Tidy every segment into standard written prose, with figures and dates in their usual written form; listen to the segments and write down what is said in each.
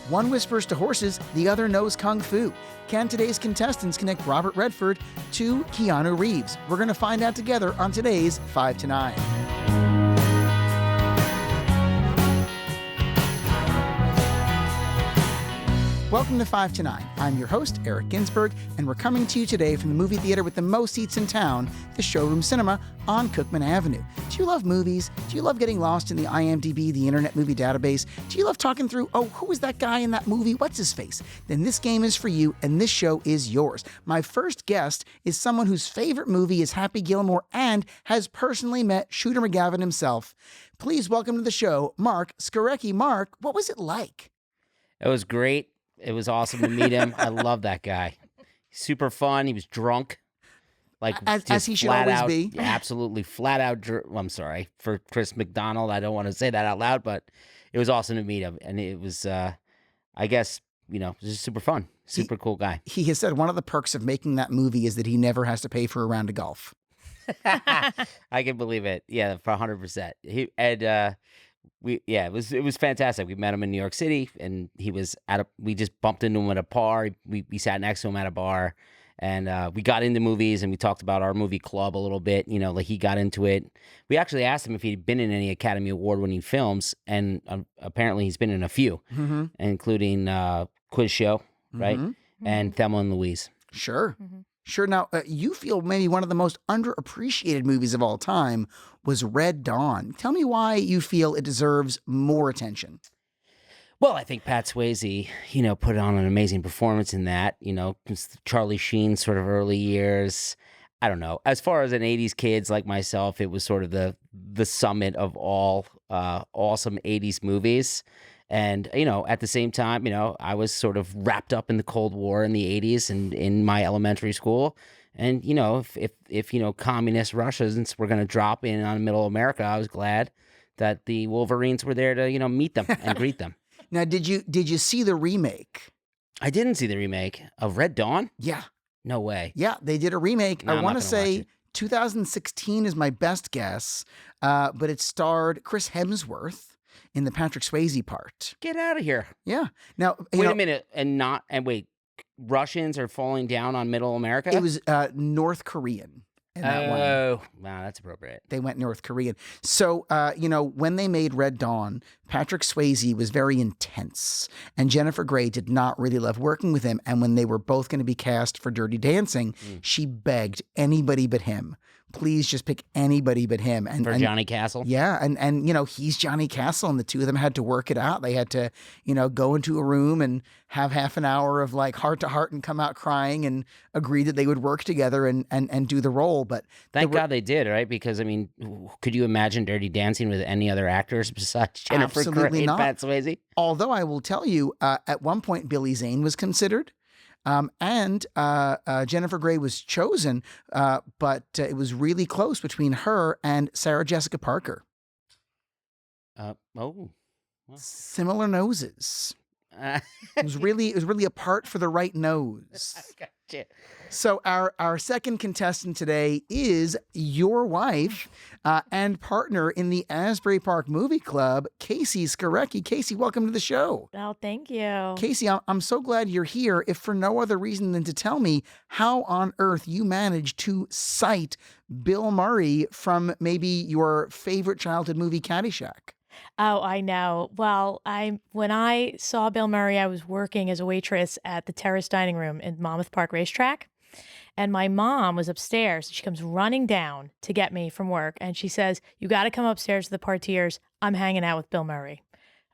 One whispers to horses, the other knows kung fu. Can today's contestants connect Robert Redford to Keanu Reeves? We're going to find out together on today's 5 to 9. Welcome to 5 to 9. I'm your host, Eric Ginsberg, and we're coming to you today from the movie theater with the most seats in town, the Showroom Cinema on Cookman Avenue. Do you love movies? Do you love getting lost in the IMDb, the Internet Movie Database? Do you love talking through, who was that guy in that movie? What's his face? Then this game is for you, and this show is yours. My first guest is someone whose favorite movie is Happy Gilmore and has personally met Shooter McGavin himself. Please welcome to the show, Marc Skarecki. Marc, what was it like? It was great. It was awesome to meet him. I love that guy. Super fun. He was drunk. Like as he should always be. Absolutely flat out. I'm sorry for Chris McDonald. I don't want to say that out loud, but it was awesome to meet him. And it was, I guess, it was just super fun. Super cool guy. He has said one of the perks of making that movie is that he never has to pay for a round of golf. I can believe it. Yeah, for 100%. It was fantastic. We met him in New York City, and he was we just bumped into him at a bar. We sat next to him at a bar, and we got into movies, and we talked about our movie club a little bit. Like he got into it. We actually asked him if he'd been in any Academy Award-winning films, and apparently he's been in a few, including Quiz Show, right, and Thelma and Louise. Sure. Sure. Now, you feel maybe one of the most underappreciated movies of all time was Red Dawn. Tell me why you feel it deserves more attention. Well, I think Pat Swayze, put on an amazing performance in that. Charlie Sheen's sort of early years. I don't know. As far as an 80s kids like myself, it was sort of the summit of all awesome 80s movies. And, at the same time, I was sort of wrapped up in the Cold War in the 80s and in my elementary school. And, if communist Russians were going to drop in on middle America, I was glad that the Wolverines were there to, meet them and greet them. Now, did you see the remake? I didn't see the remake of Red Dawn. Yeah. No way. Yeah, they did a remake. No, I want to say 2016 is my best guess, but it starred Chris Hemsworth in the Patrick Swayze part. Get out of here. Yeah. Now, wait a minute. And wait, Russians are falling down on middle America? It was North Korean. In that one. Oh, wow, that's appropriate. They went North Korean. So, when they made Red Dawn, Patrick Swayze was very intense, and Jennifer Grey did not really love working with him. And when they were both going to be cast for Dirty Dancing, she begged anybody but him. Please just pick anybody but him. And Johnny Castle? Yeah, and he's Johnny Castle, and the two of them had to work it out. They had to, go into a room and have half an hour of like heart to heart and come out crying and agree that they would work together and do the role. But thank God they did, right? Because, could you imagine Dirty Dancing with any other actors besides Jennifer Grey and Pat Swayze? Although I will tell you, at one point, Billy Zane was considered. And Jennifer Grey was chosen, but it was really close between her and Sarah Jessica Parker. Well. Similar noses. It was really a part for the right nose. Gotcha. So our second contestant today is your wife and partner in the Asbury Park Movie Club, Casey Skarecki. Casey, welcome to the show. Oh, thank you. Casey, I'm so glad you're here, if for no other reason than to tell me how on earth you managed to cite Bill Murray from maybe your favorite childhood movie, Caddyshack. Oh, I know. Well, when I saw Bill Murray, I was working as a waitress at the Terrace Dining Room in Monmouth Park Racetrack. And my mom was upstairs. She comes running down to get me from work. And she says, "You got to come upstairs to the parterres. I'm hanging out with Bill Murray."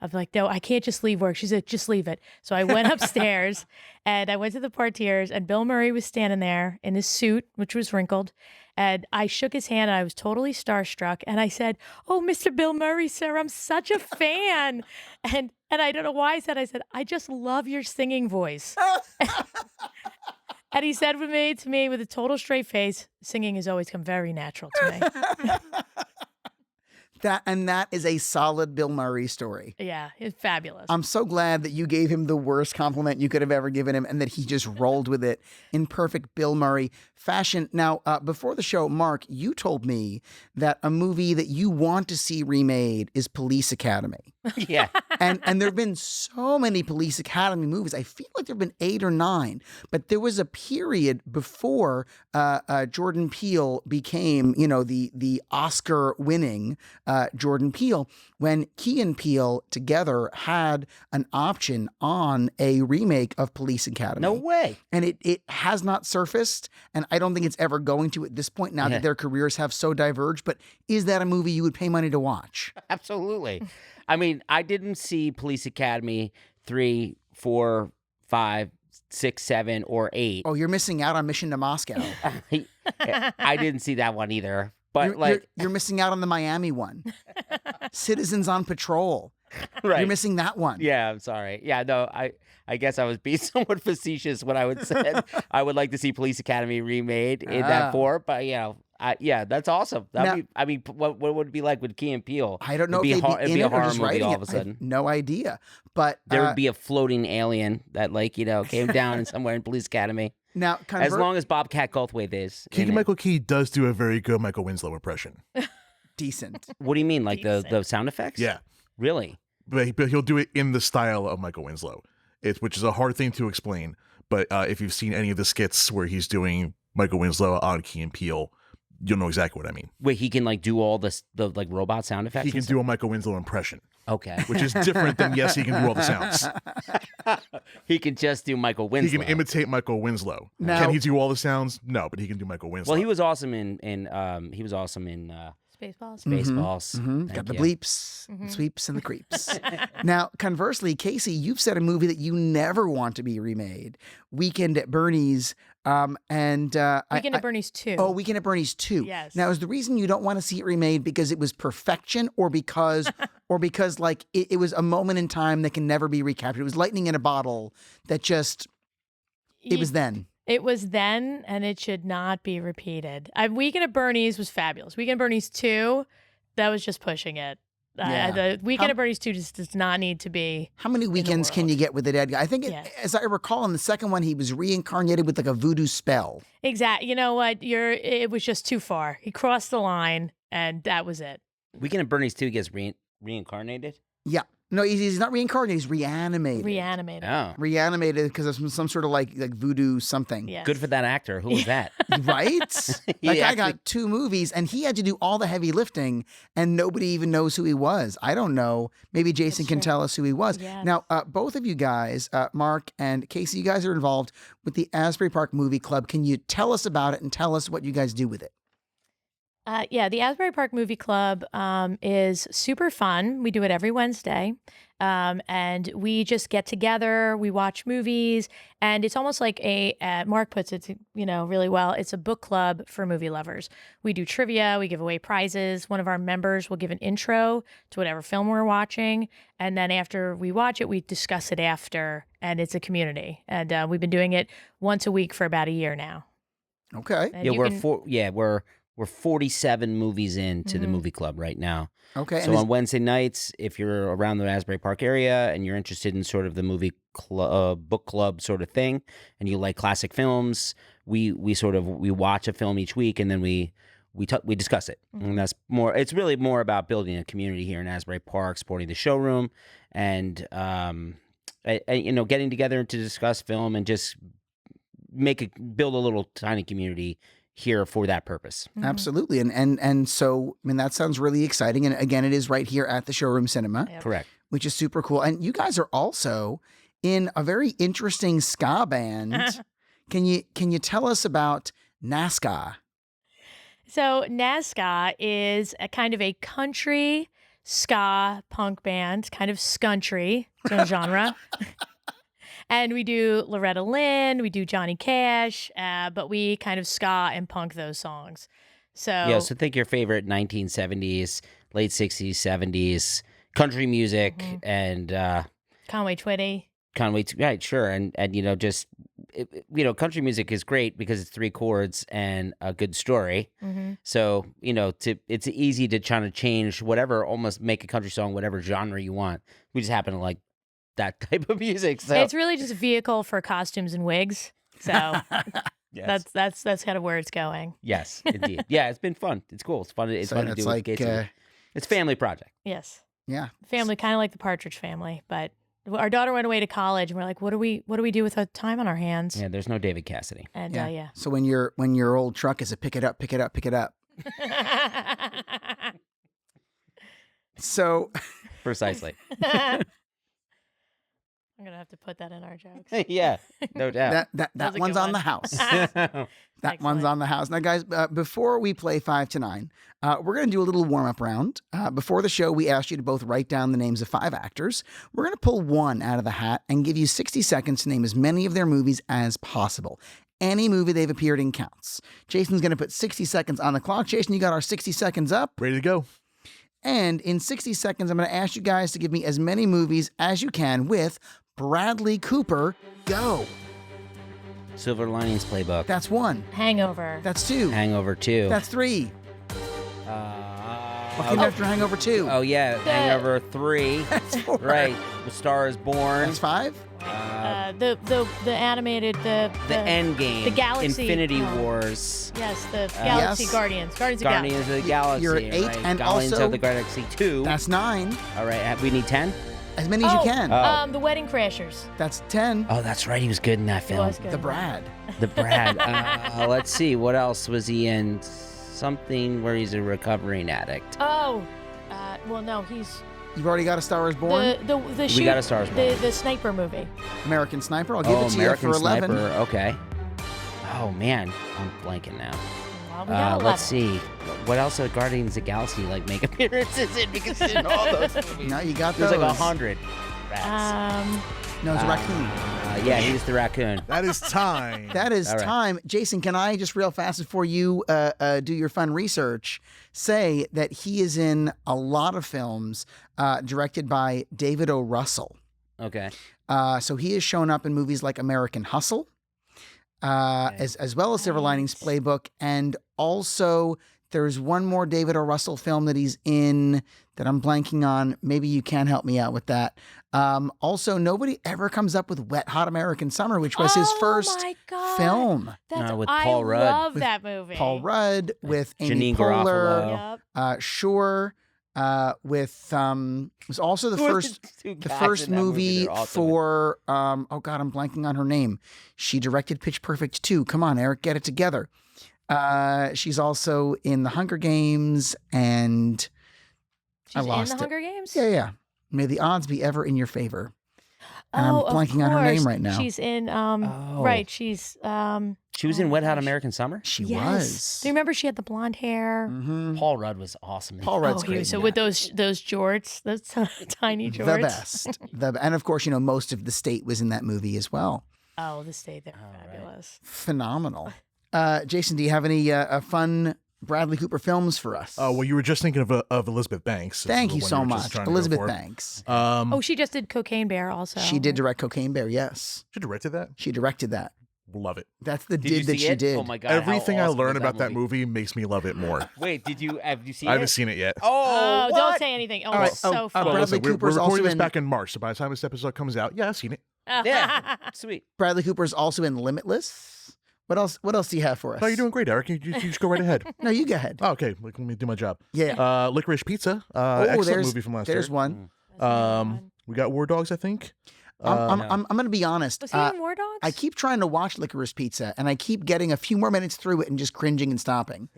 I'm like, "No, I can't just leave work." She said, "Just leave it." So I went upstairs and I went to the parterres, and Bill Murray was standing there in his suit, which was wrinkled. And I shook his hand, and I was totally starstruck. And I said, "Oh, Mr. Bill Murray, sir, I'm such a fan." And I don't know why I said, "I just love your singing voice." And he said to me with a total straight face, "Singing has always come very natural to me." That is a solid Bill Murray story. Yeah, it's fabulous. I'm so glad that you gave him the worst compliment you could have ever given him and that he just rolled with it in perfect Bill Murray fashion. Now, before the show, Marc, you told me that a movie that you want to see remade is Police Academy. Yeah. And there have been so many Police Academy movies. I feel like there have been 8 or 9, but there was a period before Jordan Peele became, the Oscar-winning Jordan Peele, when Key and Peele together had an option on a remake of Police Academy. No way. And it has not surfaced, and I don't think it's ever going to at this point now that their careers have so diverged. But is that a movie you would pay money to watch? Absolutely. I mean, I didn't see Police Academy 3, 4, 5, 6, 7, or 8. Oh, you're missing out on Mission to Moscow. I didn't see that one either. But you're missing out on the Miami one. Citizens on Patrol. right. You're missing that one. Yeah, I'm sorry. Yeah, no, I guess I was being somewhat facetious when I would say I would like to see Police Academy remade in that form. But yeah, that's awesome. What would it be like with Key and Peele? I don't know it'd if they'd be in a it or horror just movie writing all it. of a I have sudden. no idea. But There would be a floating alien that, came down somewhere in Police Academy. Now, as long as Bobcat Goldthwait is. Keegan-Michael Key does do a very good Michael Winslow impression. decent. What do you mean, like the sound effects? Yeah. Really? But he'll do it in the style of Michael Winslow, which is a hard thing to explain. But if you've seen any of the skits where he's doing Michael Winslow on Key and Peele, you'll know exactly what I mean. Wait, he can do all the robot sound effects? He can do a Michael Winslow impression. Okay. Which is different than, yes, he can do all the sounds. He can just do Michael Winslow. He can imitate Michael Winslow. Now, can he do all the sounds? No, but he can do Michael Winslow. Well, he was awesome in Spaceballs. Spaceballs. Got the bleeps, sweeps, and the creeps. Now, conversely, Casey, you've said a movie that you never want to be remade, Weekend at Bernie's. Weekend at Bernie's 2. Oh, Weekend at Bernie's 2. Yes. Now, is the reason you don't want to see it remade because it was perfection, or because it was a moment in time that can never be recaptured? It was lightning in a bottle that just it was then. It was then, and it should not be repeated. Weekend at Bernie's was fabulous. Weekend at Bernie's 2, that was just pushing it. Yeah. The Weekend at Bernie's 2 just does not need to be. How many weekends can you get with a dead guy? I think, as I recall, in the second one, he was reincarnated with a voodoo spell. Exactly. You know what? It was just too far. He crossed the line, and that was it. Weekend at Bernie's 2 gets reincarnated? Yeah. No, he's not reincarnated. He's reanimated. Oh. Reanimated because of some sort of like voodoo something. Yes. Good for that actor. Who was that? Right? That guy got 2 movies, and he had to do all the heavy lifting, and nobody even knows who he was. I don't know. Maybe Jason can tell us who he was. Yes. Now, both of you guys, Marc and Casey, you guys are involved with the Asbury Park Movie Club. Can you tell us about it and tell us what you guys do with it? The Asbury Park Movie Club is super fun. We do it every Wednesday. And we just get together, we watch movies, and it's almost like Marc puts it, really well. It's a book club for movie lovers. We do trivia, we give away prizes. One of our members will give an intro to whatever film we're watching. And then after we watch it, we discuss it after, and it's a community. And we've been doing it once a week for about a year now. Okay. And we're 47 movies into the movie club right now. Okay. So on Wednesday nights, if you're around the Asbury Park area and you're interested in sort of the movie book club sort of thing, and you like classic films, we watch a film each week, and then we discuss it. And that's more. It's really more about building a community here in Asbury Park, supporting the showroom, and getting together to discuss film and just build a little tiny community here for that purpose. Absolutely. And so, that sounds really exciting. And again, it is right here at the Showroom Cinema. Yep. Correct. Which is super cool. And you guys are also in a very interesting ska band. Can you tell us about NASKA? So NASKA is a kind of a country ska punk band, kind of skuntry genre. And we do Loretta Lynn, we do Johnny Cash, but we kind of ska and punk those songs. So think your favorite 1970s, late 60s, 70s country music and Conway Twitty. Right, sure. And country music is great because it's 3 chords and a good story. So, it's easy to try to change whatever, almost make a country song whatever genre you want. We just happen to like that type of music. So it's really just a vehicle for costumes and wigs. So yes. that's kind of where it's going. Yes, indeed. Yeah, it's been fun. It's cool. It's fun. It's fun to do. Like, it's a family project. Yes. Yeah. Family, kind of like the Partridge Family, but our daughter went away to college, and we're like, what do we do with our time on our hands? Yeah, there's no David Cassidy. And Yeah. So when your old truck is a pick it up, pick it up, pick it up. So Precisely. I'm gonna have to put that in our jokes. Yeah, no doubt. that That was a one's good on the one. house. That one's Excellent. on the house. Now, guys, before we play 5 to 9, we're going to do a little warm-up round. Before the show, we asked you to both write down the names of 5 actors. We're going to pull one out of the hat and give you 60 seconds to name as many of their movies as possible. Any movie they've appeared in counts. Jason's going to put 60 seconds on the clock. Jason, you got our 60 seconds up. Ready to go. And in 60 seconds, I'm going to ask you guys to give me as many movies as you can with Bradley Cooper. Go. Silver Linings Playbook. That's 1. Hangover. That's 2. Hangover 2. That's 3. What came after Hangover 2? Oh, yeah. Hangover 3. That's 4. Right. The Star is Born. That's 5. The animated the End Game. the Galaxy Infinity Wars. Yes, the Galaxy Yes. Guardians Guardians of of the Galaxy. You're at 8, right? and Guardians also- of the Galaxy 2. That's 9. All right. We need 10? As many as you can. Oh. The Wedding Crashers. That's 10. Oh, that's right. He was good in that He film. was good. The Brad. The Brad. Let's see. What else was he in? Something where he's a recovering addict. Oh, well, no, he's You've already got A Star is Born. the shoot, got A Star is Born. the sniper movie. American Sniper. I'll give it to American you for 11. Sniper. Okay. Oh, man. I'm blanking now. Well, we got 11. Let's see. What else are Guardians of the Galaxy make appearances in? Because he's in all those movies. No, you got There's those. like 100 rats. No, it's a raccoon. Yeah, he's the raccoon. That is time. That is All right. time. Jason, can I just real fast before you do your fun research say that he is in a lot of films directed by David O. Russell. Okay. So he has shown up in movies like American Hustle, as well as Silver Linings Playbook, and also there's one more David O. Russell film that he's in that I'm blanking on. Maybe you can help me out with that. Also, nobody ever comes up with Wet Hot American Summer, which was his first my God. film. That's, with I Paul Rudd. love With that movie. Paul Rudd, with Amy Janine Poehler, Garofalo. Sure, with it was also the Who are first two the guys first in that movie They're awesome. for oh God, I'm blanking on her name. She directed Pitch Perfect 2. Come on, Eric, get it together. She's also in The Hunger Games, and She's I lost in The it. Hunger Games? Yeah. May the odds be ever in your favor. And Oh, I'm blanking of on her name course. right now. She's in right, she's She was in Wet Hot American Summer? She yes. was. Do you remember she had the blonde hair? Mhm. Paul Rudd was awesome. Paul Rudd's Oh, great. so in with that. those jorts, those tiny jorts. The best. And of course, most of the state was in that movie as well. Oh, the state there, right. fabulous. Phenomenal. Jason, do you have any fun Bradley Cooper films for us? Well, you were just thinking of Elizabeth Banks. Thank This you is the so one were just much. trying to go Elizabeth for. Banks. Oh, she just did Cocaine Bear also. She did direct Cocaine Bear, yes. She directed that. She directed that. Love it. That's the Did you did that see she it? did. Oh my God. how Everything I awesome learn was about that movie makes me love it more. Wait, have you seen it? I haven't seen it yet. Oh, what? don't say anything. Oh, All right. it's so fun. Bradley Listen, Cooper's we're also recording this in- back in March, so by the time this episode comes out, yeah, I've seen it. Yeah, sweet. Bradley Cooper's also in Limitless. What else? What else do you have for us? No, you're doing great, Eric. You just go right ahead. No, you go ahead. Oh, okay, let me do my job. Yeah. Licorice Pizza. Excellent there's movie from last year. there's one. We got War Dogs, I think. I'm going to be honest. Was he in War Dogs? I keep trying to watch Licorice Pizza, and I keep getting a few more minutes through it and just cringing and stopping.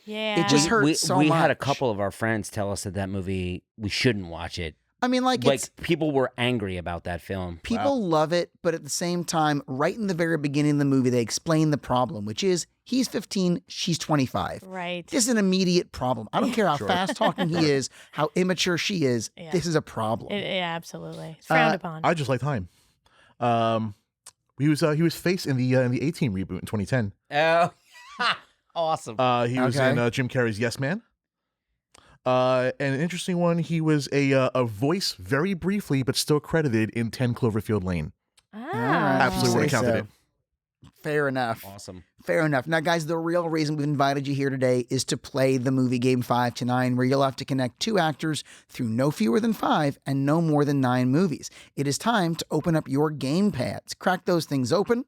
Yeah. It just hurts we, so we had a much. couple of our friends tell us that movie, we shouldn't watch it. I mean, like it's People were angry about that film. people love it, but at the same time, right in the very beginning of the movie, they explain the problem, which is he's 15, she's 25. Right. This is an immediate problem. I don't care how Sure. fast talking he is, how immature she is. Yeah. This is a problem. Yeah, absolutely. It's frowned upon. I just like time. He was Face in the A-Team reboot in 2010. Oh, awesome. He was Okay. in Jim Carrey's Yes Man. And an interesting one, he was a voice very briefly, but still credited in 10 Cloverfield Lane. Ah. Absolutely would have Say counted so. it. Fair enough. Awesome. Fair enough. Now, guys, the real reason we've invited you here today is to play the movie game 5 to 9, where you'll have to connect 2 actors through no fewer than 5 and no more than 9 movies. It is time to open up your game pads. Crack those things open,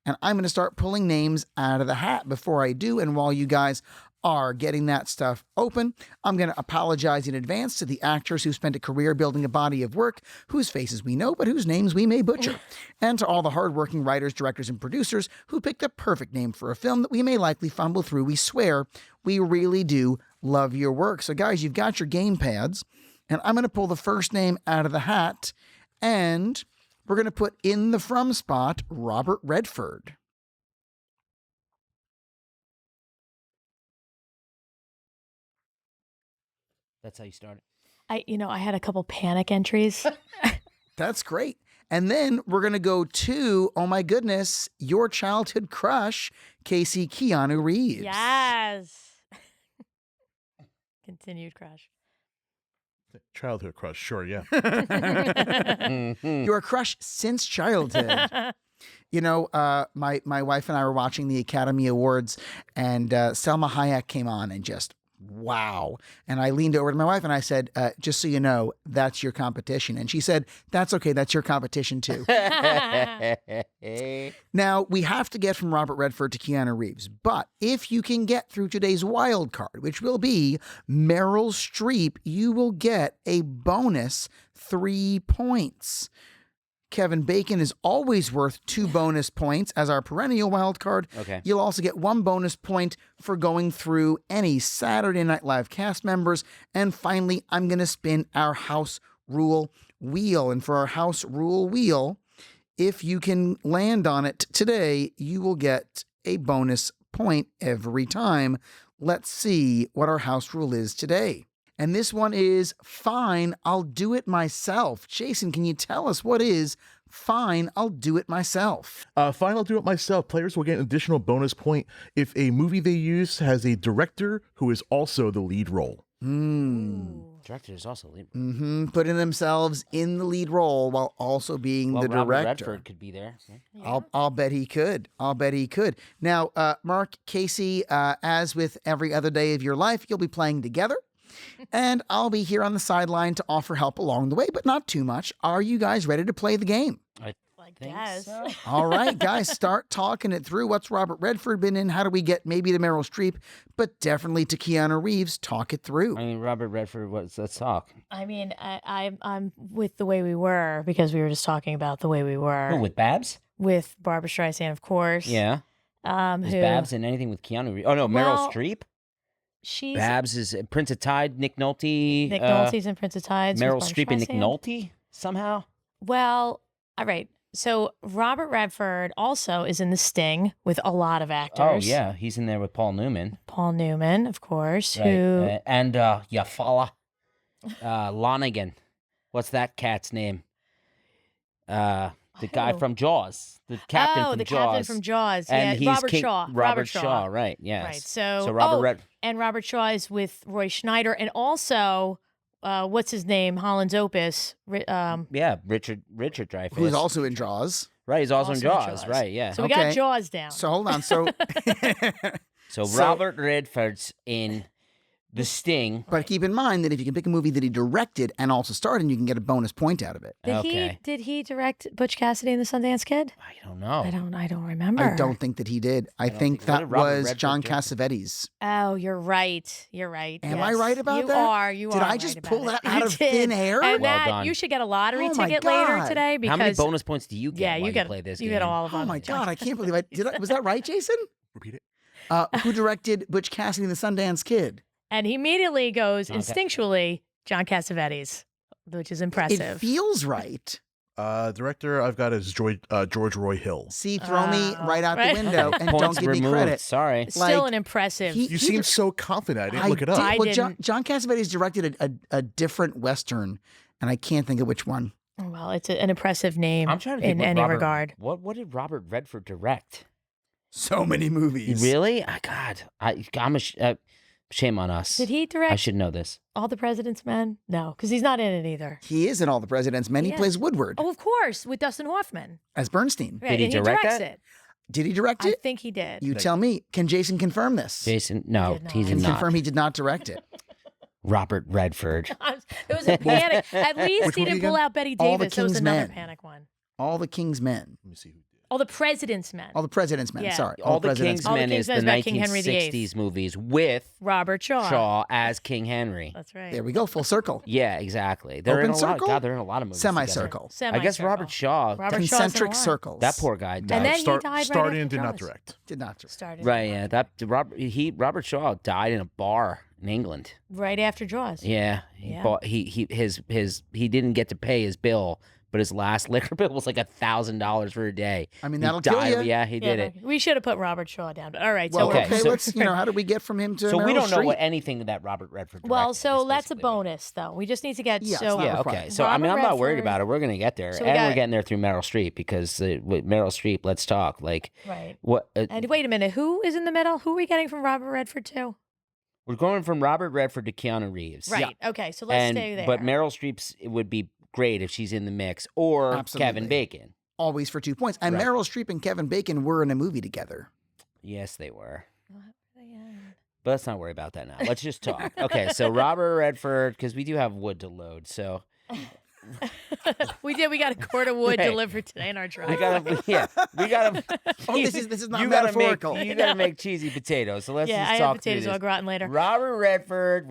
and I'm going to start pulling names out of the hat. Before I do, and while you guys are getting that stuff open. I'm going to apologize in advance to the actors who spent a career building a body of work whose faces we know but whose names we may butcher. And to all the hardworking writers, directors, and producers who picked the perfect name for a film that we may likely fumble through. We swear we really do love your work. So guys, you've got your game pads, and I'm going to pull the first name out of the hat, and we're going to put in the from spot Robert Redford. That's how you start it. I had a couple panic entries. That's great. And then we're going to go to, oh my goodness, your childhood crush, Keanu Reeves. Yes. Continued crush. Childhood crush, sure, yeah. Your crush since childhood. My wife and I were watching the Academy Awards, and Selma Hayek came on, and just wow. And I leaned over to my wife and I said, just so you know, that's your competition. And she said, that's okay. That's your competition too. Now, we have to get from Robert Redford to Keanu Reeves. But if you can get through today's wild card, which will be Meryl Streep, you will get a bonus 3 points. Kevin Bacon is always worth 2 bonus points as our perennial wild card. Okay. You'll also get 1 bonus point for going through any Saturday Night Live cast members. And finally, I'm going to spin our house rule wheel. And for our house rule wheel, if you can land on it today, you will get a bonus point every time. Let's see what our house rule is today. And this one is fine, I'll do it myself. Jason, can you tell us what is fine, I'll do it myself? Fine, I'll do it myself. Players will get an additional bonus point if a movie they use has a director who is also the lead role. Director is also lead. Putting themselves in the lead role while also being the Robert director. Redford could be there. So. Yeah. I'll bet he could. Now, Marc, Casey, as with every other day of your life, you'll be playing together. And I'll be here on the sideline to offer help along the way, but not too much. Are you guys ready to play the game? I think guess. so. All right, guys, start talking it through. What's Robert Redford been in? How do we get maybe to Meryl Streep, but definitely to Keanu Reeves? Talk it through. I mean, Robert Redford, let's talk. I mean, I'm with The Way We Were because we were just talking about The Way We Were. Oh, with Babs? With Barbara Streisand, of course. Yeah. Is Who, Babs in anything with Keanu Reeves? Oh, no, Meryl Streep? She's Babs is Prince of Tide, Nick Nolte. Nick Nolte's in Prince of Tides. Meryl with Barbra Streep and Nick Streisand. Nolte somehow? Well, all right. So Robert Redford also is in The Sting with a lot of actors. Oh, yeah. He's in there with Paul Newman. Paul Newman, of course, Right. who And Yafala Lonigan. What's that cat's name? The guy Who? from Jaws. The captain from the Jaws. captain from Jaws. And yeah, he's Robert Shaw. Robert Shaw, right, yes. Right. So Robert and Robert Shaw is with Roy Schneider, and also, what's his name? Holland's Opus. Yeah, Richard Dreyfuss. Who's also in Jaws. Right, he's also in Also in Jaws, Jaws. right, yeah. So we got Okay. Jaws down. So hold on. So, So Robert Redford's in The Sting. but keep in mind that if you can pick a movie that he directed and also starred in, you can get a bonus point out of it. Did he direct Butch Cassidy and the Sundance Kid? I don't know. I don't remember. I don't think that he did. I think think- what that did Robert was Redford John do? Cassavetes. Oh, you're right. You're right. Am yes. I right about you that? Are. You Did are. I right just about pull it. that out You of did. thin air? And Well that done. you should get a lottery Oh my ticket later God. today because How many bonus points do you get yeah, while you get play this you game? get all of them. Oh my God, I can't believe I did. Was that right, Jason? Repeat it. Who directed Butch Cassidy and the Sundance Kid? And he immediately goes Okay. instinctually John Cassavetes, which is impressive. It feels right. Director I've got is George Roy Hill. See, throw me right out right. the window and Points don't give me removed. credit. Sorry. Still like, an impressive. he- You seem so confident. I didn't look it up. I Well, didn't- John Cassavetes directed a different Western, and I can't think of which one. well, it's an impressive name I'm trying to think in what any Robert, regard. What did Robert Redford direct? So many movies. Really? I'm shame on us. Did he I direct should know this. All the President's Men? No, because he's not in it either. He is in All the President's Men. He He plays is. Woodward Oh, of course, with Dustin Hoffman. as Bernstein. Right, he and direct directs that? it. Did he direct I it? think he did. You tell me. Can Jason confirm this? Jason, no, Did not. he Can did you not. confirm he did not direct it? Robert Redford. It was a panic. At least Which he one didn't again? pull out Betty All the Davis. That was King's another Men. panic one. All the King's Men. Let me see who did. All the President's Men. All the President's Men. Yeah. Sorry. All the President's King's Men. Men is the All the King's Men is about King Henry VIII. 1960s movies with Robert Shaw. Shaw as King Henry. That's right. There we go. Full circle. Yeah, exactly. They're in Open a lot. circle? God, they're in a lot of movies. together. Semicircle. I guess Robert Shaw. Robert Shaw's in a Concentric lot. circles. That poor guy died. And then he died right starred after and did not Jaws. direct. Did not. Started Right. Yeah. That Robert Shaw died in a bar in England. right after Jaws. Yeah. He didn't get to pay his bill, but his last liquor bill was like $1,000 for a day. I mean, He that'll kill died- you. Yeah, he did it. We should have put Robert Shaw down. But all right. Well, So Okay, okay, so- let's, how do we get from him to So we Meryl don't know Streep? anything that Robert Redford directed. well, so is that's a basically what- bonus, though. We just need to get Yeah, so. it's not Yeah, required. okay. So, I mean, I'm Robert not worried Redford- about it. We're going to get there. So we And got- we're getting there through Meryl Streep because with Meryl Streep, let's talk. Like, Right. what? And wait a minute. Who is in the middle? Who are we getting from Robert Redford to? We're going from Robert Redford to Keanu Reeves. Right. Okay. So let's stay there. But Meryl Streep's it would be great if she's in the mix, or Absolutely. Kevin Bacon. Always for 2 points. And Right. Meryl Streep and Kevin Bacon were in a movie together. Yes, they were. But let's not worry about that now. Let's just talk. Okay, so Robert Redford, because we do have wood to load. So We did. We got a cord of wood Right. delivered today in our drive. we gotta. Oh, this is not you gotta metaphorical. Make, you gotta make cheesy potatoes. So let's Yeah, just I talk have potatoes through au this. gratin later. Robert Redford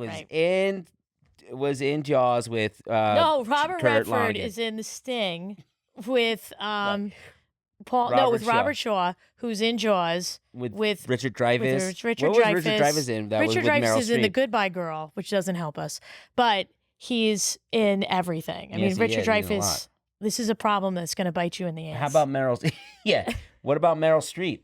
was in Jaws with No, Robert Kurt Redford Longen. is in The Sting with Paul. Robert no, with Shaw. Robert Shaw, who's in Jaws with with Richard Dreyfuss. with Richard what was Dreyfuss. Richard Dreyfuss in? That was Richard with Dreyfuss Meryl is in The Streep. Goodbye Girl, which doesn't help us, but he's in everything. I Yes, mean, he Richard is. He's in a Dreyfuss. lot. This is a problem that's going to bite you in the ass. How about Meryl? Yeah. What about Meryl Streep?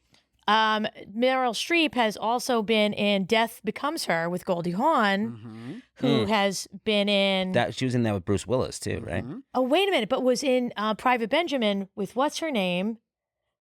Meryl Streep has also been in Death Becomes Her with Goldie Hawn, who has been in. That she was in that with Bruce Willis too, right? Oh, wait a minute, but was in Private Benjamin with what's her name,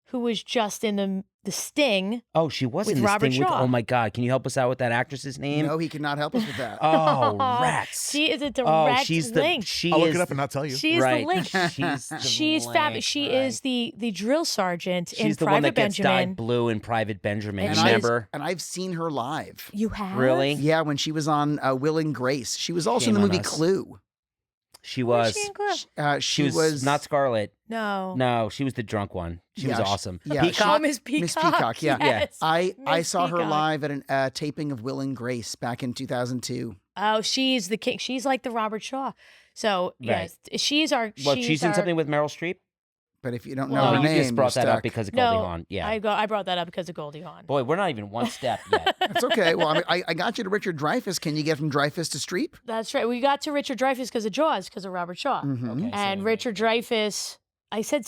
who was just in the Sting. Oh, she was With in this Robert thing with. Shaw. Oh my God! Can you help us out with that actress's name? No, he could not help us with that. Oh, rats! She is a direct Oh, she's the. link. She I'll is look it up and not tell you. She is right. the link. She's the She's link, fabulous. She right. is the drill sergeant in She's the Private one that gets Benjamin. dyed blue in Private Benjamin. And Remember? And I've seen her live. You have Really? Yeah, when she was on Will and Grace. She was also Shame in the on movie us. Clue. She Was was. she in Clue? She was not Scarlet. No. No, she was the drunk one. She was Yeah, awesome. yeah, Oh, Peacock. Miss Peacock. Miss Peacock, yeah. Yes. I Miss saw her Peacock. live at a taping of Will and Grace back in 2002. Oh, she's the king. She's like the Robert Shaw. So yes, she's our. Well, she's in our- something with Meryl Streep. But if you don't Well, know No, her you name, just brought you're that up stuck. because of Goldie No, Hawn. Yeah. I brought that up because of Goldie Hawn. Boy, we're not even one step yet. That's okay. Well, I mean, I got you to Richard Dreyfuss. Can you get from Dreyfuss to Streep? That's right. We got to Richard Dreyfuss because of Jaws, because of Robert Shaw, Mhm. Okay, and so- Richard Dreyfuss. I said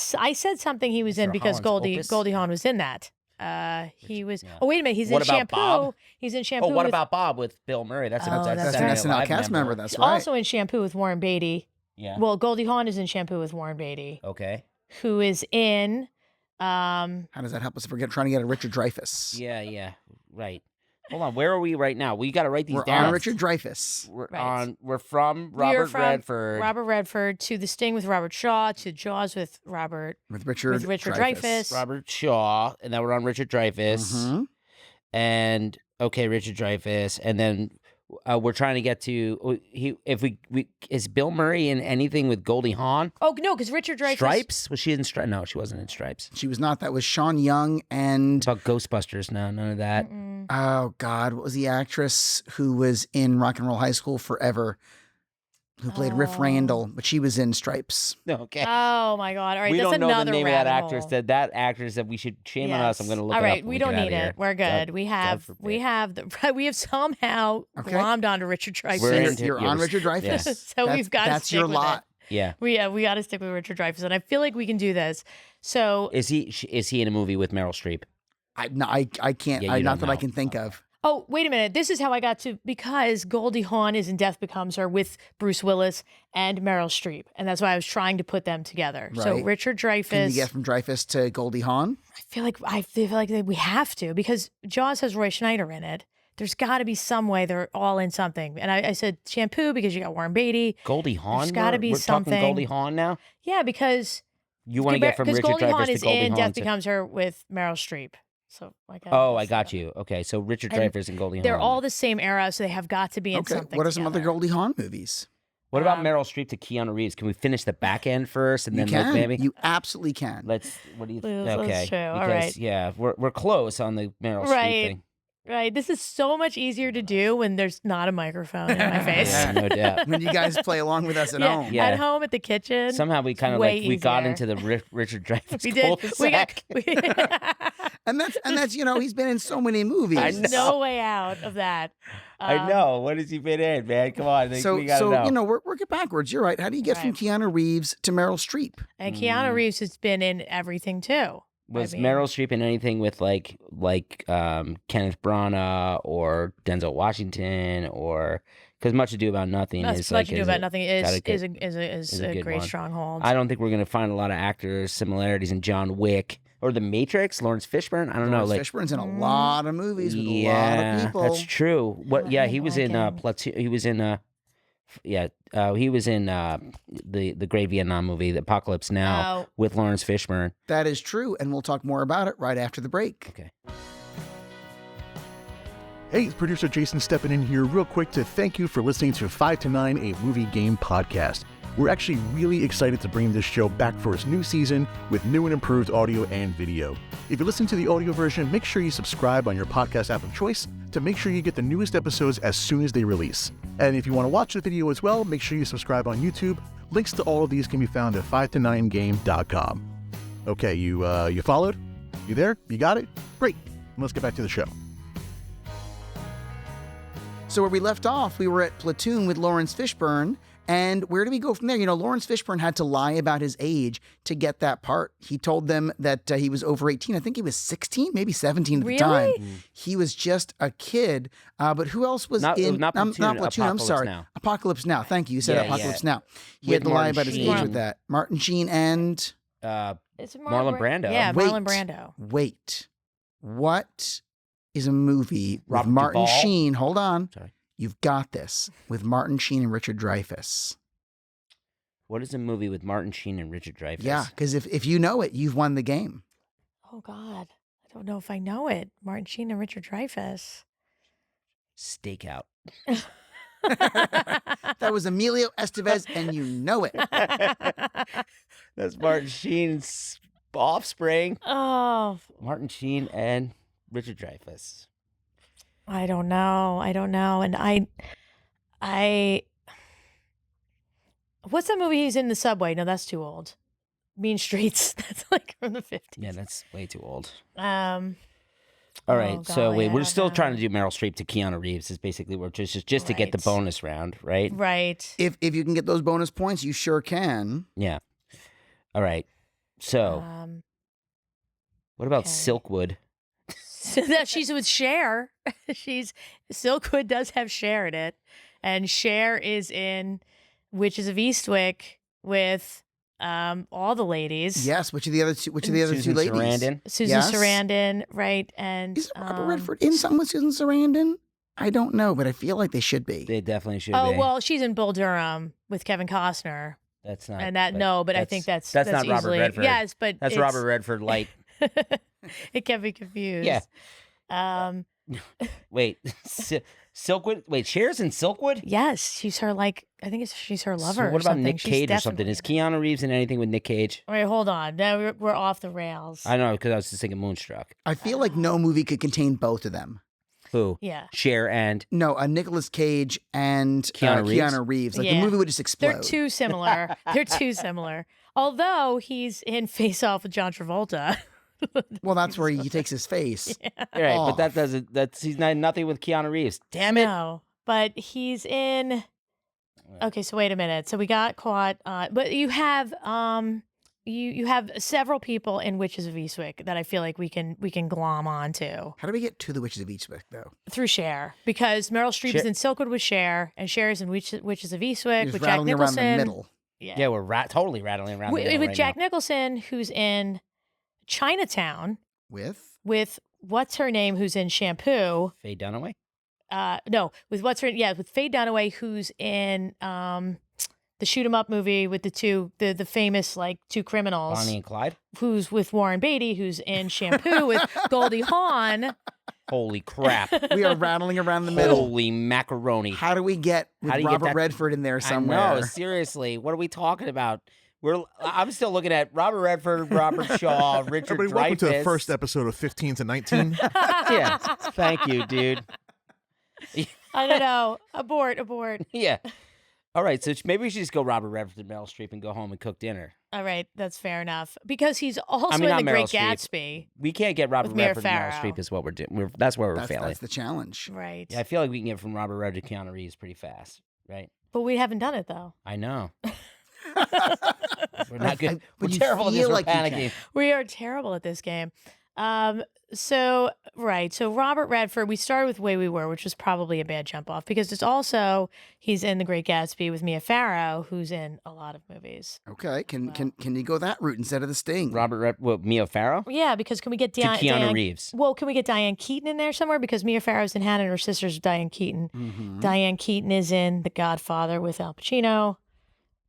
something he was in Mr. because Holland's Opus? Goldie Hawn was in that. He was. yeah. Oh wait a minute, he's What in about Shampoo. Bob? He's in Shampoo. Oh, what with- about Bob with Bill Murray? That's Oh, a that's That's an right. SNL Live cast member. That's He's right. also in Shampoo with Warren Beatty. Yeah. Well, Goldie Hawn is in Shampoo with Warren Beatty, Okay. who is in. How does that help us if we're trying to get a Richard Dreyfuss? Yeah. Yeah. Right. Hold on. Where are we right now? We got to write these We're down. on Richard Dreyfuss. We're Right. on. We're from We are Robert from Redford. Robert Redford to The Sting with Robert Shaw to Jaws with Richard Dreyfuss. Robert Shaw, and then we're on Richard Dreyfuss, Mhm. and okay, Richard Dreyfuss, and then we're trying to get to is Bill Murray in anything with Goldie Hawn? Oh no, because Richard Dreyfuss. Stripes? Was she in Stripes? No, she wasn't in Stripes. She was not. That was Sean Young and About Ghostbusters? No, none of that. oh God, what was the actress who was in Rock and Roll High School forever? Who played Riff Oh. Randall, but she was in Stripes. Okay. Oh my God! All right, we that's don't know another the name of that rabbit actress. hole. That actress that we should shame on us. I'm going to look All it right, up. when we get don't out need of here. it. We're good. God- we God have forbid. we have somehow Okay. glommed onto Richard Dreyfuss. We're So you're, into- you're yeah, on we're- Richard Dreyfuss. yeah. So we've gotta That's stick your with lot. Yeah. we got to stick with Richard Dreyfuss, and I feel like we can do this. So Is he in a movie with Meryl Streep? I can't. Yeah, you not don't that I know. can think of. oh, wait a minute. This is how I got to, because Goldie Hawn is in Death Becomes Her with Bruce Willis and Meryl Streep. And that's why I was trying to put them together. So Right. Richard Can you Dreyfuss, get from Dreyfuss to Goldie Hawn? I feel like we have to, because Jaws has Roy Schneider in it. There's got to be some way they're all in something. And I said Shampoo because you got Warren Beatty. Goldie Hawn? There's gotta We're- be we're something. talking Goldie Hawn now? Yeah, because You want to get from because Richard Goldie Dreyfuss Hawn to is Goldie in Hawn Death to- Becomes Her with Meryl Streep. So I got you. Okay, so Richard And Dreyfuss and Goldie Hawn. They're all the same era, so they have got to be in Okay. something. What are some other together. Goldie Hawn movies? What about Meryl Streep to Keanu Reeves? Can we finish the back end first, and You then can. maybe You absolutely can. let's? What do you? That's Okay, true. All because right. yeah, we're close on the Meryl Streep Right. thing. Right. This is so much easier to do when there's not a microphone in my face. Yeah, no doubt. When you guys play along with us at Yeah, home. Yeah. At home, at the kitchen. Somehow we kind of way we got easier. into the Richard Dreyfuss We did. We got. cul-de-sac. And that's he's been in so many movies. I know. no way out of that. I know. What has he been in, man? Come on. So we gotta know. work it backwards. You're right. How do you get from Right. Keanu Reeves to Meryl Streep? And Keanu Reeves has been in everything too. Was I mean- Meryl Streep in anything with like Kenneth Branagh or Denzel Washington or because Much Ado About Nothing Much is like Ado About Nothing got a is good- a good great one. stronghold. I don't think we're gonna find a lot of actor similarities in John Wick or The Matrix. Lawrence Fishburne. I don't know. Lawrence Like Fishburne's in a lot of movies with a lot yeah, of people. that's true. What? I Yeah, don't he was like in him. Platoon. He was in he was in the Great Vietnam movie, The Apocalypse Now, Oh. with Lawrence Fishburne. That is true, and we'll talk more about it right after the break. Okay. Hey, it's producer Jason stepping in here real quick to thank you for listening to 5 to 9, a movie game podcast. We're actually really excited to bring this show back for its new season with new and improved audio and video. If you're listening to the audio version, make sure you subscribe on your podcast app of choice to make sure you get the newest episodes as soon as they release. And if you want to watch the video as well, make sure you subscribe on YouTube. Links to all of these can be found at 5to9game.com. Okay, you followed? You there? You got it? Great. Let's get back to the show. So where we left off, we were at Platoon with Lawrence Fishburne. And where do we go from there? Lawrence Fishburne had to lie about his age to get that part. He told them that he was over 18. I think he was 16, maybe 17 at the time. He was just a kid. But who else was Not in? Platoon, I'm Apocalypse sorry. Now. Apocalypse Now. Thank you. You said Yeah, Apocalypse yeah. Now. He With had to lie Martin about his age Sheen. with that. Martin Sheen and... It's Marlon Brando. Yeah, Wait. Marlon Brando. Wait. What is a movie with Robert Martin Duvall? Sheen? Hold on. Sorry. You've got this. With Martin Sheen and Richard Dreyfuss. What is a movie with Martin Sheen and Richard Dreyfuss? Yeah, because if you know it, you've won the game. Oh God, I don't know if I know it. Martin Sheen and Richard Dreyfuss. Stakeout. That was Emilio Estevez, and you know it. That's Martin Sheen's offspring. Oh, Martin Sheen and Richard Dreyfuss. I don't know. And I. What's that movie he's in the subway? No, that's too old. Mean Streets. That's like from the 50s. Yeah, that's way too old. All All right, so wait, we're still trying to do. do Meryl Streep to Keanu Reeves. Is basically we're just to get the Right. bonus round, right? Right. If you can get those bonus points, you sure can. Yeah. All right. So, what about okay. Silkwood? So that she's with Cher. Silkwood does have Cher in it, and Cher is in Witches of Eastwick with all the ladies. Yes, which are the other two? Which are the other Susan two ladies? Sarandon. Susan Yes. Sarandon, right? And Is Robert Redford in something with Susan Sarandon? I don't know, but I feel like they should be. They definitely should oh be. well, she's in Bull Durham with Kevin Costner, That's not. and that but I think that's not Robert easily, Redford. Yes, but That's it's- Robert Redford light. It can be confused. Yeah. Wait, Silkwood. Wait, Cher's in Silkwood. Yes, she's her she's her lover. So or what about something. Nick She's Cage or something? Is definitely- Keanu Reeves in anything with Nick Cage? Wait, hold on. Now we're off the rails. I know because I was just thinking Moonstruck. I feel like no movie could contain both of them. Who? Yeah. Cher and No, Nicolas Cage and Keanu Reeves. Like the Yeah. movie would just explode. They're too similar. They're too similar. Although he's in Face Off with John Travolta. Well, that's where he takes his face. right, Oh. but that doesn't. That's he's not nothing with Keanu Reeves. Damn it. No, but he's in. Okay, so wait a minute. So we got caught. But you have you have several people in Witches of Eastwick that I feel like we can glom onto How do we get to the Witches of Eastwick, though? through Cher, because Meryl Streep is Cher- in Silkwood with Cher, and Cher is in Witches of Eastwick Just with Jack rattling around the Nicholson. middle. Yeah, we're totally rattling around. the With, middle with right Jack now. Nicholson, who's in Chinatown, With? with her name, who's in Shampoo. Faye Dunaway. No, with with Faye Dunaway, who's in the shoot 'em up movie with the famous like two criminals, Bonnie and Clyde. who's with Warren Beatty, who's in Shampoo with Goldie Hawn. Holy crap. We are rattling around the middle. Holy macaroni. How do we get with How do you get Robert that- Redford in there somewhere? I know, seriously. What are we talking about? I'm still looking at Robert Redford, Robert Shaw, Richard Everybody, welcome to the Dreyfuss. first episode of 15 to 19. Yeah. Thank you, dude. I don't know. Abort. Yeah. All right, so maybe we should just go Robert Redford and Meryl Streep and go home and cook dinner. All right, that's fair enough. Because he's also I mean, in not The Great Meryl Streep. Gatsby. We can't get Robert With Mia Redford and Meryl Farrow. Streep is what we're doing. That's where we're failing. That's the challenge. Right. Yeah, I feel like we can get from Robert Redford to Keanu Reeves pretty fast, right? But we haven't done it, though. I know. We're not good. but We're you terrible at this. feel We're like you can. panicking. We are terrible at this game. So Robert Redford, we started with Way We Were, which was probably a bad jump off because it's also, he's in The Great Gatsby with Mia Farrow, who's in a lot of movies. Okay, can you go that route instead of the Sting? Mia Farrow? Yeah, because can we get To Keanu Reeves. Well, can we get Diane Keaton in there somewhere? Because Mia Farrow's in Hannah and her sister's Diane Keaton. Mhm. Diane Keaton is in The Godfather with Al Pacino.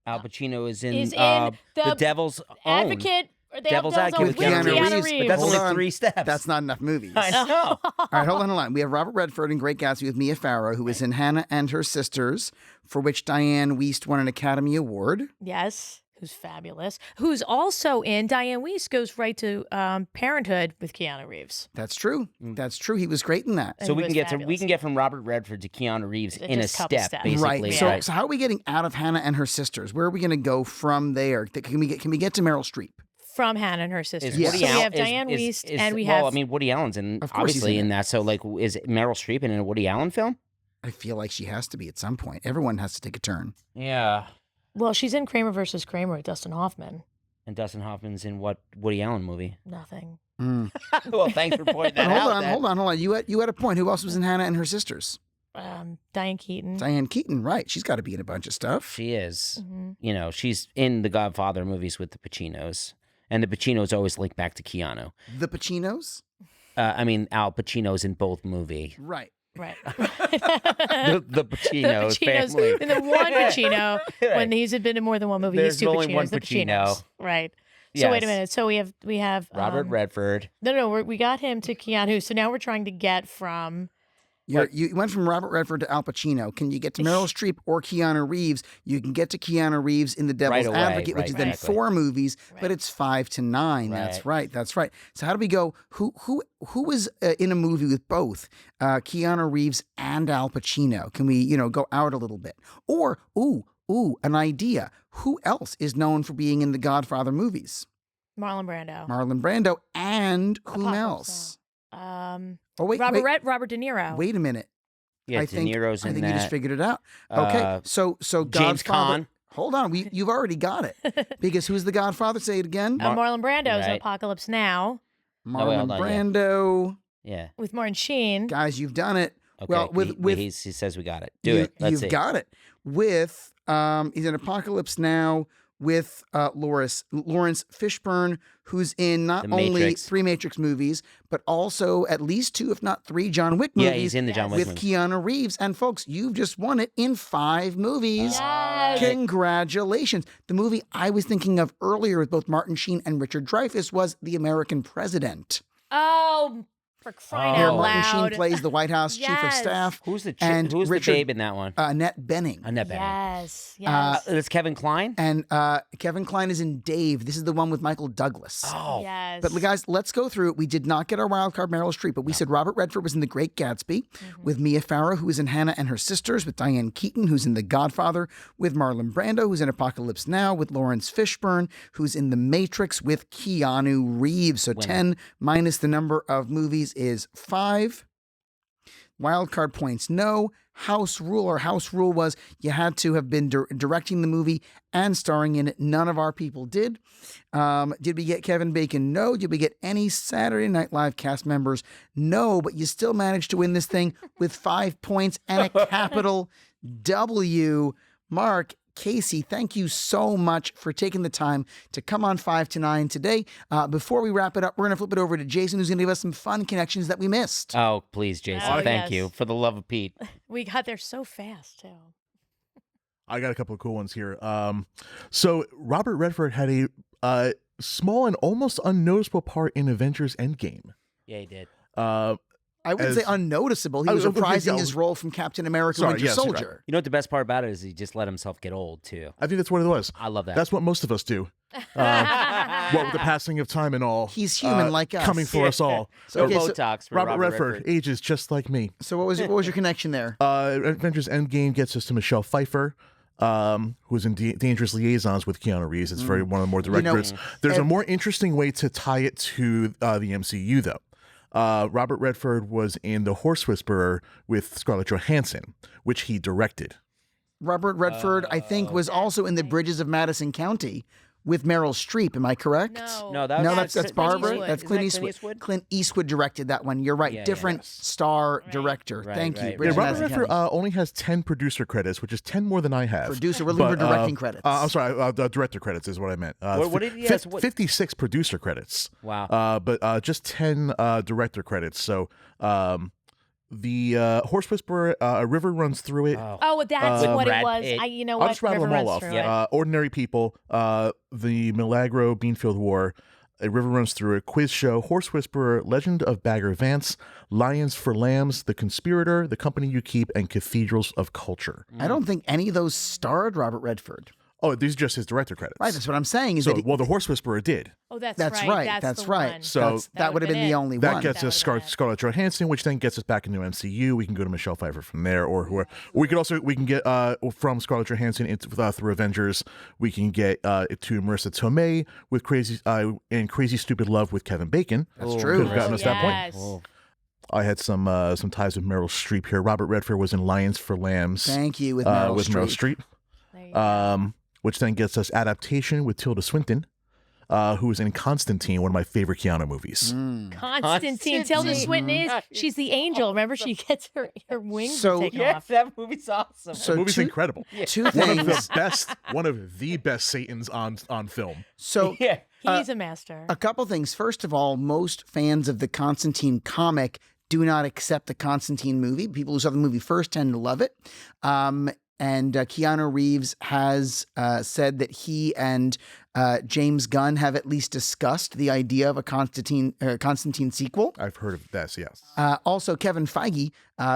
Al Pacino is in, He's in The Devil's Own. Advocate. Or the Devil's Advocate Advocate with Keanu Reeves, But that's Hold only on. 3 steps. That's not enough movies. I know. All right, hold on. We have Robert Redford in Great Gatsby with Mia Farrow, who is in Hannah and Her Sisters, for which Diane Wiest won an Academy Award. Yes, who's fabulous. Who's also in, Diane Wiest goes right to Parenthood with Keanu Reeves. That's true. That's true. He was great in that. And So he we was can get fabulous. from Robert Redford to Keanu Reeves Just in a couple step, steps. basically. Right. Right. So how are we getting out of Hannah and Her Sisters? Where are we going to go from there? Can we get to Meryl Streep? From Hannah and Her Sisters. Is Woody So we Allen- have Diane is- Wiest, and we well, have. I mean, Woody Allen's in, Of course he's obviously in in it. that. So, like, is Meryl Streep in a Woody Allen film? I feel like she has to be at some point. Everyone has to take a turn. Yeah. Well, she's in Kramer versus Kramer with Dustin Hoffman. And Dustin Hoffman's in what Woody Allen movie? Nothing. Mm. Well, thanks for pointing that But out. hold on. You had a point. Who else was in Hannah and Her Sisters? Diane Keaton. Diane Keaton, right. She's got to be in a bunch of stuff. She is. Mhm. You know, she's in the Godfather movies with the Pacinos. And the Pacinos always link back to Keanu. The Pacinos? I mean, Al Pacino's in both movies. Right. Right. The Pacinos family. And the one Pacino, when Right. he's been in more than one movie, There's he's two only Pacinos. one The Pacino. Pacinos. Right. So wait a Yes. minute. So we have Robert Redford. No, we got him to Keanu. So now we're trying to get from. You went from Robert Redford to Al Pacino. Can you get to Meryl Streep or Keanu Reeves? You can get to Keanu Reeves in The Devil's Right away, Advocate, which right, is then exactly. 4 movies, but Right. it's 5 to 9. That's Right. right. So how do we go? Who was in a movie with both Keanu Reeves and Al Pacino? Can we go out a little bit? Or an idea. Who else is known for being in the Godfather movies? Marlon Brando. Marlon Brando and whom Apocalypse else? Oh wait, Robert De Niro. wait a minute. Yeah, I De think Niro's in I think that. you just figured it out. Okay, so James Godfather. Caan. Hold on, you've already got it. Because who's the Godfather? Say it again. Marlon Brando's in Right. Apocalypse Now Marlon hold on, yeah. Brando. Yeah. with Martin Sheen. Guys, you've done it. Okay. Well, with he says we got it. Do it. Let's you've see. got it. With he's in Apocalypse Now with Lawrence Fishburne, who's in not The only Matrix. 3 Matrix movies, but also at least 2, if not 3, John Wick Yeah, movies. he's in the John Wick with movie. Keanu Reeves. And folks, you've just won it in 5 movies. Yes. Congratulations. The movie I was thinking of earlier with both Martin Sheen and Richard Dreyfuss was The American President, Oh, for crying Oh. where out Martin Sheen loud. plays the White House Chief of Yes. Staff. Who's the And who's Richard- the babe in that one? Annette Bening. Annette Bening. Yes. Yes. That's Kevin Kline. And Kevin Kline is in Dave. This is the one with Michael Douglas. Oh, yes. But guys, let's go through it. We did not get our wild card Meryl Streep, but we said Robert Redford was in The Great Gatsby with Mia Farrow, who is in Hannah and Her Sisters, with Diane Keaton, who's in The Godfather, with Marlon Brando, who's in Apocalypse Now, with Lawrence Fishburne, who's in The Matrix, with Keanu Reeves. So 10 minus the number of movies is 5. Wild card points, no. House rule was you had to have been directing the movie and starring in it. None of our people did. Did we get Kevin Bacon? No. Did we get any Saturday Night Live cast members? No, but you still managed to win this thing with 5 points and a capital W. Marc, Casey, thank you so much for taking the time to come on 5 to 9 today. Before we wrap it up, we're going to flip it over to Jason, who's going to give us some fun connections that we missed. Oh, please, Jason. Oh, Thank yes. you. For the love of Pete. we got there so fast too. I got a couple of cool ones here. So Robert Redford had a small and almost unnoticeable part in Avengers Endgame. Yeah, he did. I I wouldn't say unnoticeable. He was reprising his role from Captain America Winter Soldier. Right. You know what the best part about it is? He just let himself get old, too. I think that's what it was. I love that. That's what most of us do. What with the passing of time and all. He's human like us. Coming for us all. So Botox for Robert Redford ages just like me. So what was your connection there? Avengers Endgame gets us to Michelle Pfeiffer, who's in Dangerous Liaisons with Keanu Reeves. It's one of the more direct credits. There's a more interesting way to tie it to the MCU, though. Robert Redford was in The Horse Whisperer with Scarlett Johansson, which he directed. Robert Redford, I think, was also in The Bridges of Madison County with Meryl Streep. Am I correct? No, that's Barbara. Eastwood. That's Clint Eastwood. Clint Eastwood directed that one. You're right. Different star director. Thank you. Robert Redford only has 10 producer credits, which is 10 more than I have. Producer, we're looking for directing credits. I'm sorry, director credits is what I meant. What did he have? 56 producer credits. Wow. But just 10 director credits. So the Horse Whisperer, a river runs through it. Oh, that's what it was. You know I'll what? just rattle them all off. Ordinary People, the Milagro Beanfield War, A River Runs Through It, Quiz Show, Horse Whisperer, Legend of Bagger Vance, Lions for Lambs, The Conspirator, The Company You Keep, and Cathedrals of Culture. I don't think any of those starred Robert Redford. Oh, these are just his director credits. Right, that's what I'm saying. The Horse Whisperer did. Oh, that's right. That's right. One. So that would have been the only that one. Gets us Scarlett Johansson, which then gets us back into MCU. We can go to Michelle Pfeiffer from there, or whoever. We can get from Scarlett Johansson through Avengers. We can get to Marissa Tomei with Crazy Stupid Love with Kevin Bacon. That's true. Could have gotten us that point. Oh. I had some ties with Meryl Streep here. Robert Redford was in Lions for Lambs. Thank you, with Meryl Streep. Which then gets us Adaptation with Tilda Swinton, who was in Constantine, one of my favorite Keanu movies. Constantine. Tilda Swinton she's the angel. Remember, she gets her wings taken off. That movie's awesome. So the movie's incredible. Two things. One of the best Satans on film. So he's a master. A couple things. First of all, most fans of the Constantine comic do not accept the Constantine movie. People who saw the movie first tend to love it. And Keanu Reeves has said that he and James Gunn have at least discussed the idea of a Constantine sequel. I've heard of this, yes. Also, Kevin Feige,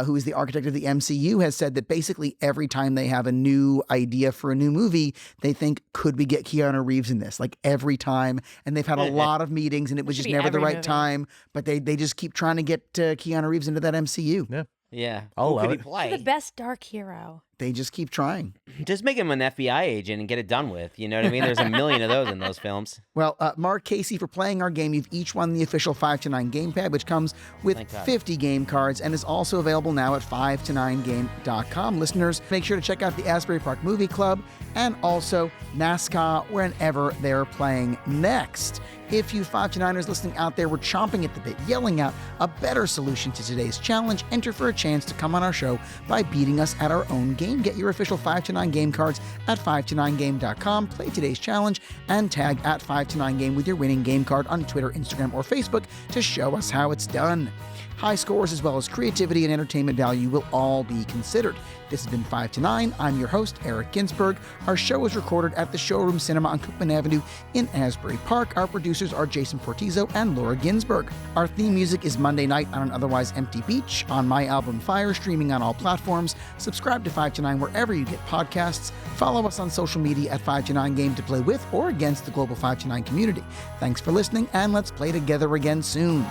who is the architect of the MCU, has said that basically every time they have a new idea for a new movie, they think, could we get Keanu Reeves in this? Like every time. And they've had a lot of meetings, and it was just never the right time. But they just keep trying to get Keanu Reeves into that MCU. Yeah. Yeah. Who could he play? He's the best dark hero. They just keep trying. Just make him an FBI agent and get it done with. You know what I mean? There's a million of those in those films. Well, Marc, Casey, for playing our game, you've each won the official 5 to 9 gamepad, which comes with 50 game cards and is also available now at 5to9game.com. Listeners, make sure to check out the Asbury Park Movie Club and also NASKA whenever they're playing next. If you 5 to 9ers listening out there were chomping at the bit, yelling out a better solution to today's challenge, enter for a chance to come on our show by beating us at our own game. Get your official 5 to 9 game cards at 5to9game.com. Play today's challenge and tag at 5 to 9 game with your winning game card on Twitter, Instagram, or Facebook to show us how it's done. High scores as well as creativity and entertainment value will all be considered. This has been 5 to 9. I'm your host, Eric Ginsberg. Our show was recorded at the Showroom Cinema on Cookman Avenue in Asbury Park. Our producers are Jason Portizo and Laura Ginsberg. Our theme music is Monday Night on an Otherwise Empty Beach on my album Fire, streaming on all platforms. Subscribe to 5 to 9 wherever you get podcasts. Follow us on social media at 5 to 9 Game to play with or against the global 5 to 9 community. Thanks for listening, and let's play together again soon.